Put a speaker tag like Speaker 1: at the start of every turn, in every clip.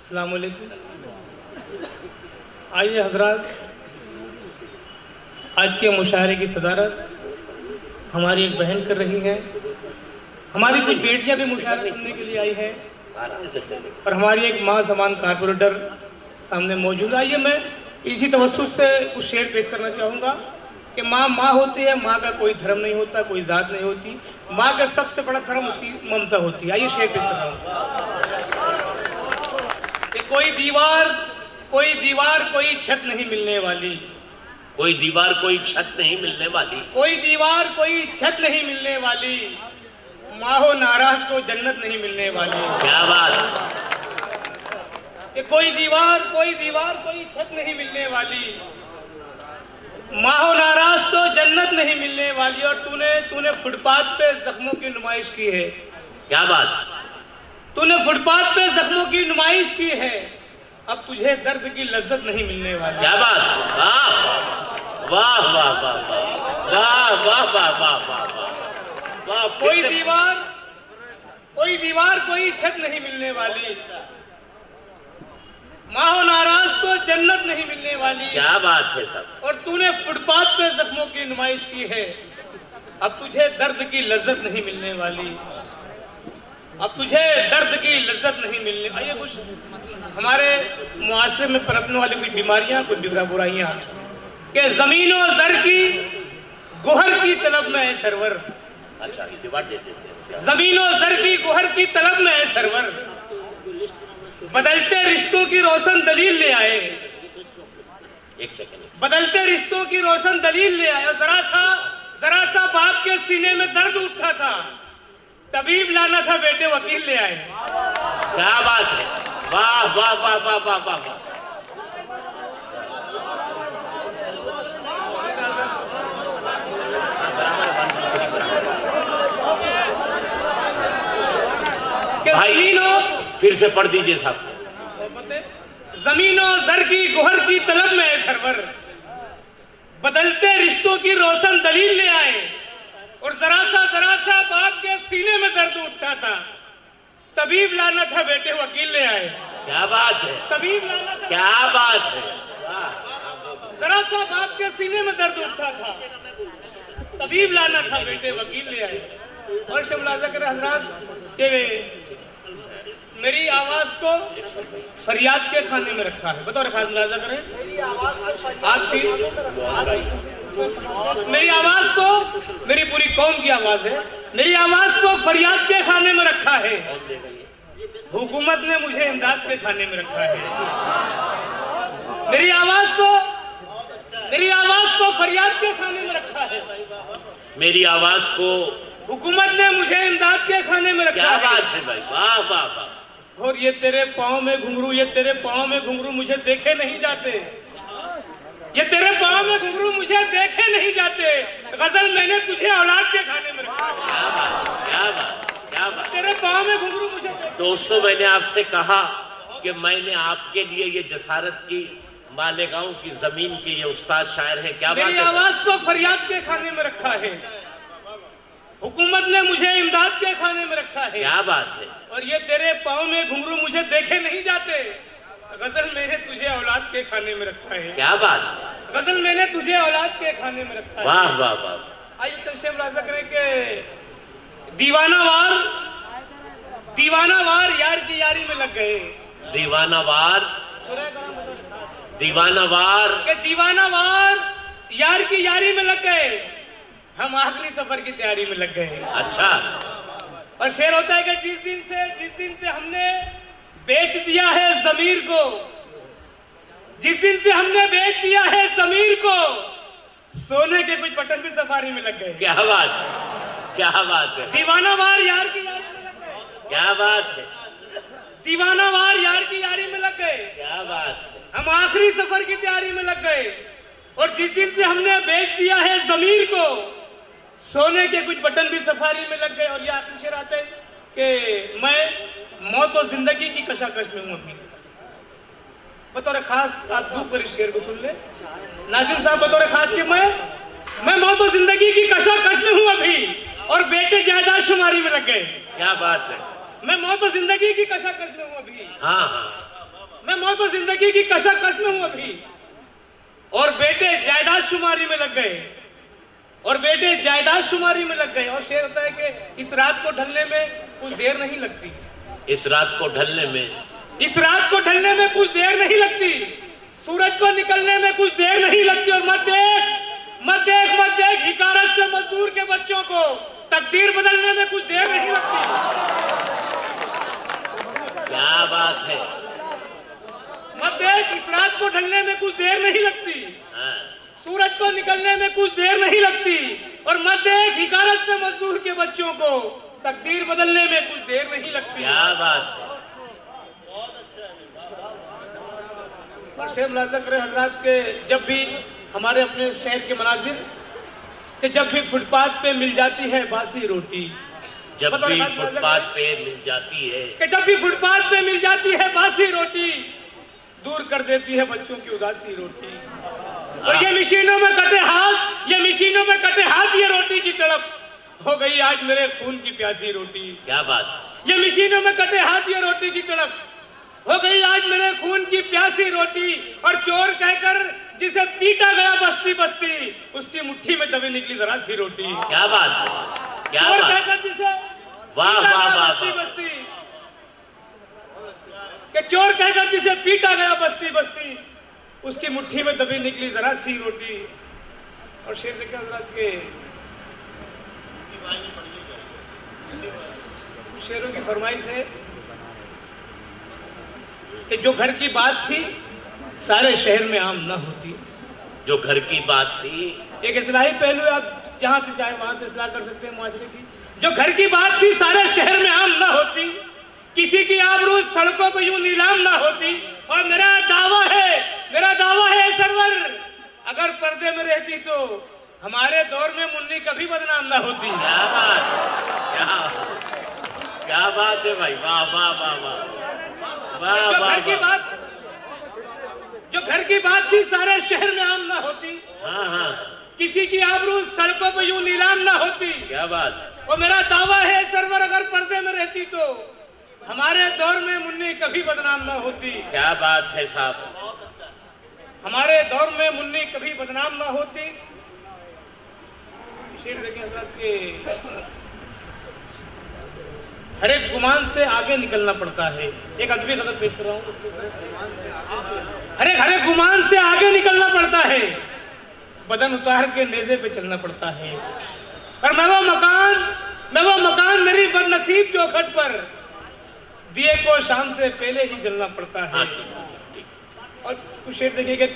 Speaker 1: अस्सलाम वालेकुम। आइए हजरात, आज के मुशायरे की सदारत हमारी एक बहन कर रही है। हमारी कुछ बेटियां भी मुशायरा सुनने के लिए आई हैं और हमारी एक माँ समान कारपोरेटर सामने मौजूद है। आइए मैं इसी तवज्जुह से कुछ शेर पेश करना चाहूँगा कि माँ माँ होती है, माँ का कोई धर्म नहीं होता, कोई जात नहीं होती, माँ का सबसे बड़ा धर्म उसकी ममता होती है। आइए शेर पेश कर रहा हूँ। कोई दीवार कोई छत नहीं मिलने वाली,
Speaker 2: कोई दीवार कोई छत नहीं मिलने वाली,
Speaker 1: कोई दीवार कोई छत नहीं मिलने वाली, माहो नाराज तो जन्नत नहीं मिलने वाली।
Speaker 2: क्या बात।
Speaker 1: कोई दीवार कोई छत नहीं मिलने वाली, माहो नाराज तो जन्नत नहीं मिलने वाली। और तूने फुटपाथ पे जख्मों की नुमाइश की है।
Speaker 2: क्या बात।
Speaker 1: तूने फुटपाथ पे जख्मों की नुमाइश की है, अब तुझे दर्द की लज्जत नहीं मिलने वाली।
Speaker 2: क्या बात। वाह वाह वाह वाह वाह वाह वाह वाह वाह।
Speaker 1: कोई दीवार कोई छत नहीं मिलने वाली, माहो नाराज तो जन्नत नहीं मिलने वाली।
Speaker 2: क्या बात है सब।
Speaker 1: और तूने फुटपाथ पे जख्मों की नुमाइश की है, अब तुझे दर्द की लज्जत नहीं मिलने वाली, अब तुझे दर्द की लज्जत नहीं मिलने। आइए कुछ हमारे मुआशरे में पनपने वाली कुछ बीमारियां, कुछ बुराइयां कि जमीन और जर की गुहर की तलब में है सरवर।
Speaker 2: अच्छा दीवार देते हैं।
Speaker 1: जमीन और जर की गुहर की तलब में है सरवर, बदलते रिश्तों की रोशन दलील ले आए।
Speaker 2: एक सेकंड।
Speaker 1: बदलते रिश्तों की रोशन दलील ले आए। जरा सा बाप के सीने में दर्द उठा था, तबीब लाना था बेटे वकील ले आए।
Speaker 2: क्या बात है। वाह वाह वाह वाह वाह वाह वाह।
Speaker 1: भाई
Speaker 2: फिर से पढ़ दीजिए साहब।
Speaker 1: जमीन और जर की गुहर की तलब में है सरवर, बदलते रिश्तों की रोशन दलील ले आए। और जरा सा बाप के सीने में दर्द उठता था, तबीब लाना था बेटे वकील ले आए।
Speaker 2: क्या बात है।
Speaker 1: तबीब लाना था।
Speaker 2: क्या बात है।
Speaker 1: जरा सा बाप के सीने में दर्द उठता था, तबीब लाना था बेटे वकील ले आए। और से मुलाजा करें हजरात के मेरी आवाज को फरियाद के खाने में रखा है। बतौर खास मुलाजा करें, मेरी आवाज को, मेरी पूरी कौम की आवाज है, मेरी आवाज को फरियाद के खाने में रखा है। हुकूमत ने मुझे इमदाद के खाने में रखा है। मेरी आवाज को फरियाद के खाने में रखा है।
Speaker 2: मेरी आवाज को
Speaker 1: हुकूमत ने मुझे इमदाद के खाने में रखा है।
Speaker 2: क्या बात है भाई। वाह वाह वाह।
Speaker 1: और ये तेरे पाँव में घुंघरू मुझे देखे नहीं जाते, ये तेरे पाँव में घुंघरू मुझे देखे नहीं जाते। गजल मैंने तुझे औलाद के खाने में रखा है।
Speaker 2: क्या बात क्या बात क्या बात।
Speaker 1: तेरे पाँव में घुंघरू मुझे।
Speaker 2: दोस्तों मैंने आपसे कहा कि मैंने आपके लिए ये जसारत की मालेगांव की जमीन के ये उस्ताद शायर हैं। क्या बात है।
Speaker 1: मेरी आवाज को फरियाद के खाने में रखा है, हुकूमत ने मुझे इमदाद के खाने में रखा है।
Speaker 2: क्या बात है।
Speaker 1: और ये तेरे पाँव में घुंघरू मुझे देखे नहीं जाते। गजल मैंने तुझे औलाद के खाने में रखा है।
Speaker 2: क्या बात।
Speaker 1: गजल मैंने तुझे औलाद के खाने में रखा है।
Speaker 2: वाह वाह वाह।
Speaker 1: आइए तशरीफ मुलाजा करें कि दीवानावार यार की यारी में लग गए।
Speaker 2: दीवानावार
Speaker 1: यार की यारी में लग गए, हम आखिरी सफर की तैयारी में लग गए।
Speaker 2: अच्छा।
Speaker 1: और शेर होता है कि जिस दिन से हमने बेच दिया है जमीर को, जिस दिन से हमने बेच दिया है जमीर को, सोने के कुछ बटन भी सफारी में लग गए।
Speaker 2: क्या बात है।
Speaker 1: दीवानावार यार की यारी में लग गए।
Speaker 2: क्या बात है।
Speaker 1: दीवानावार यार की यारी में लग गए।
Speaker 2: क्या बात है।
Speaker 1: हम आखिरी सफर की तैयारी में लग गए। और जिस दिन से हमने बेच दिया है जमीर को, सोने के कुछ बटन भी सफारी में लग गए। और ये आखिरी शेर आता है कि मैं मौत और जिंदगी की कशाकश में हूं अभी। बतौर खास आप धूप पर इस शेर को सुन ले नाजिम साहब, बतौर खास कि मैं मौत और जिंदगी की कशाकश में हूं अभी, और बेटे जायदाद शुमारी में लग गए।
Speaker 2: क्या बात है।
Speaker 1: मैं मौत और जिंदगी की कशाकश में हूं अभी।
Speaker 2: हाँ हाँ।
Speaker 1: मैं तो जिंदगी की कशाकश में हूं अभी, और बेटे जायदाद शुमारी में लग गए, और बेटे जायदाद शुमारी में लग गए। और शेर होता है कि इस रात को ढलने में कुछ देर नहीं लगती,
Speaker 2: इस रात को ढलने में,
Speaker 1: इस रात को ढलने में कुछ देर नहीं लगती, सूरज को निकलने में कुछ देर नहीं लगती। और मत देख मत देख मत देख, हिकारत से मजदूर के बच्चों को तकदीर बदलने में कुछ देर नहीं लगती।
Speaker 2: क्या बात है।
Speaker 1: मत देख, इस रात को ढलने में कुछ देर नहीं लगती, सूरज को निकलने में कुछ देर नहीं लगती। और मत देख, हिकारत से मजदूर के बच्चों को तकदीर बदलने में कुछ देर नहीं लगती।
Speaker 2: क्या बात है।
Speaker 1: और शेर मुलाज़ा करें हजरात के, जब भी हमारे अपने शहर के मनाजिर कि जब भी फुटपाथ पे मिल जाती है बासी रोटी,
Speaker 2: जब भी फुटपाथ पे मिल जाती है,
Speaker 1: कि जब भी फुटपाथ पे मिल जाती है बासी रोटी, दूर कर देती है बच्चों की उदासी रोटी। और ये मशीनों में कटे हाथ, ये मशीनों में कटे हाथ, ये रोटी की तड़प हो गई आज मेरे खून की प्यासी रोटी।
Speaker 2: क्या बात।
Speaker 1: ये मशीनों में कटे हाथ, ये रोटी की तड़प हो गई आज मेरे खून की प्यासी रोटी। और चोर कहकर जिसे पीटा गया बस्ती बस्ती, उसकी मुट्ठी में दबी निकली जरा सी रोटी।
Speaker 2: क्या बात, क्या
Speaker 1: चोर
Speaker 2: बात।
Speaker 1: कहकर जिसे
Speaker 2: वाह वाह वाह
Speaker 1: बस्ती बस्ती, कि चोर कहकर जिसे पीटा गया बस्ती बस्ती, उसकी मुट्ठी में दबी निकली जरा सी रोटी। और शेर देखा हजरात के, शेरों की फरमाइश है कि जो घर की बात थी सारे शहर में आम न होती।
Speaker 2: जो घर की बात थी,
Speaker 1: एक इस्लाही पहलू है, आप जहां से चाहे वहां से इस्लाह कर सकते हैं मुआशरे की। जो घर की बात थी सारे शहर में आम न होती, किसी की आबरू सड़कों पर यूं नीलाम न होती। और मेरा दावा है सरवर, अगर पर्दे में रहती तो हमारे दौर में मुन्नी कभी बदनाम न होती।
Speaker 2: क्या बात, क्या बात है भाई, वाह वाह वाह वाह। जो घर की बात थी सारे शहर में आम ना होती, हाँ,
Speaker 1: किसी की आबरू सड़कों पर यूं नीलाम ना होती।
Speaker 2: क्या बात।
Speaker 1: और मेरा दावा है सरवर, अगर पर्दे में रहती तो हमारे दौर में मुन्नी कभी बदनाम ना होती।
Speaker 2: क्या बात है साहब,
Speaker 1: हमारे दौर में मुन्नी कभी बदनाम ना होती। शेर देखें हजरत के, हर एक गुमान से आगे निकलना पड़ता है। एक अदबी गजल पेश कर रहा हूँ। हर एक गुमान से आगे निकलना पड़ता है, बदन उतार के नेज़े पे चलना पड़ता है। और मैं वो मकान मेरी बदनसीब चौखट पर, दिए को शाम से पहले ही जलना पड़ता है। और कुछ शेर देखिए कि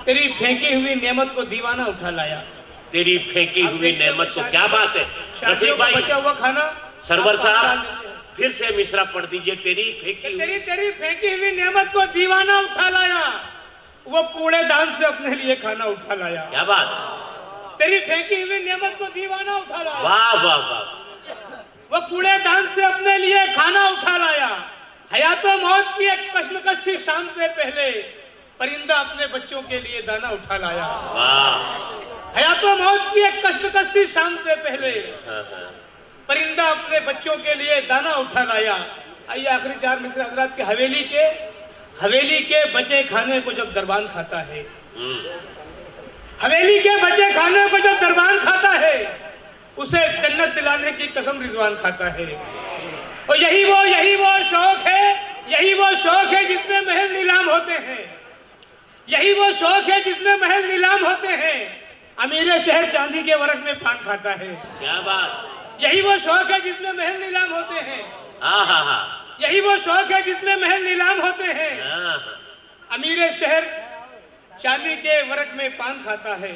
Speaker 1: तेरी फेंकी हुई नेमत को दीवाना उठा लाया।
Speaker 2: तेरी फेंकी हुई नेमत को, क्या बात है रफीक भाई।
Speaker 1: बचा हुआ खाना
Speaker 2: सरवर साहब फिर से मिसरा पढ़ दीजिए। तेरी
Speaker 1: फेंकी हुई नेमत को दीवाना उठा लाया, वो कूड़ेदान से अपने लिए खाना उठा लाया।
Speaker 2: क्या बात।
Speaker 1: तेरी फेंकी हुई नेमत को दीवाना उठा लाया,
Speaker 2: वाह वाह वाह।
Speaker 1: वो कूड़ेदान से अपने लिए खाना उठा लाया। हयातो मौत की एक कश्मकश थी शाम से पहले, परिंदा अपने बच्चों के लिए दाना उठा लाया।
Speaker 2: वाह।
Speaker 1: हयातो मौत की एक कश्मकश थी शाम से पहले, परिंदा अपने बच्चों के लिए दाना उठा लाया। आइए आखिरी चार मिसरे हजरात के, हवेली के बचे खाने को जब दरबान खाता है, हवेली के बचे खाने को जब दरबान खाता है, उसे जन्नत दिलाने की कसम रिजवान खाता है। और यही वो शौक है जिसमें महल नीलाम होते हैं, यही वो शौक है जिसमें महल नीलाम होते हैं। अमीर शहर चांदी के वरक में पान खाता है।
Speaker 2: क्या बात।
Speaker 1: यही वो शौक है जिसमें महल नीलाम होते हैं।
Speaker 2: हाँ।
Speaker 1: यही वो शौक है जिसमें महल नीलाम होते हैं। अमीर शहर चांदी के वरक में पान खाता है।